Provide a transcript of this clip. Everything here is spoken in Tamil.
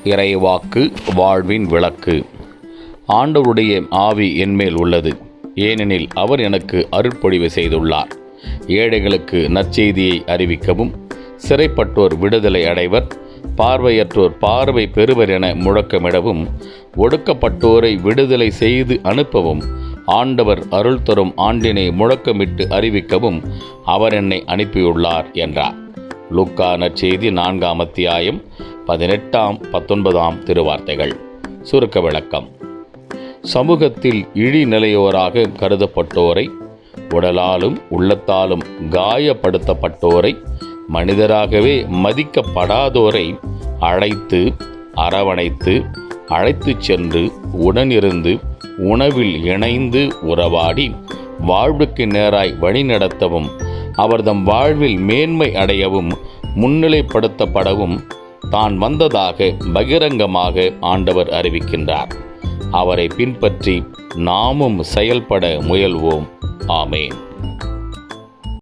இறைவாக்கு வாழ்வின் விளக்கு. ஆண்டவருடைய ஆவி என்மேல் உள்ளது, ஏனெனில் அவர் எனக்கு அருட்பொழிவு செய்துள்ளார். ஏழைகளுக்கு நற்செய்தியை அறிவிக்கவும், சிறைப்பட்டோர் விடுதலை அடைவர், பார்வையற்றோர் பார்வை பெறுவர் என முழக்கமிடவும், ஒடுக்கப்பட்டோரை விடுதலை செய்து அனுப்பவும், ஆண்டவர் அருள் தரும் ஆண்டினை முழக்கமிட்டு அறிவிக்கவும் அவர் என்னை அனுப்பியுள்ளார் என்றார். லூக்கா நற்செய்தி 4ஆம் அத்தியாயம் 18-19 திருவார்த்தைகள். சுருக்க விளக்கம். சமூகத்தில் இழிநிலையோராக கருதப்பட்டோரை, உடலாலும் உள்ளத்தாலும் காயப்படுத்தப்பட்டோரை, மனிதராகவே மதிக்கப்படாதோரை அழைத்து அரவணைத்து அழைத்துச் சென்று உடனிருந்து உணவில் இணைந்து உறவாடி வாழ்வுக்கு நேராய் வழிநடத்தவும், அவர்தம் வாழ்வில் மேன்மை அடையவும் முன்னிலைப்படுத்தப்படவும் தான் வந்ததாக பகிரங்கமாக ஆண்டவர் அறிவிக்கின்றார். அவரை பின்பற்றி நாமும் செயல்பட முயல்வோம். ஆமேன்.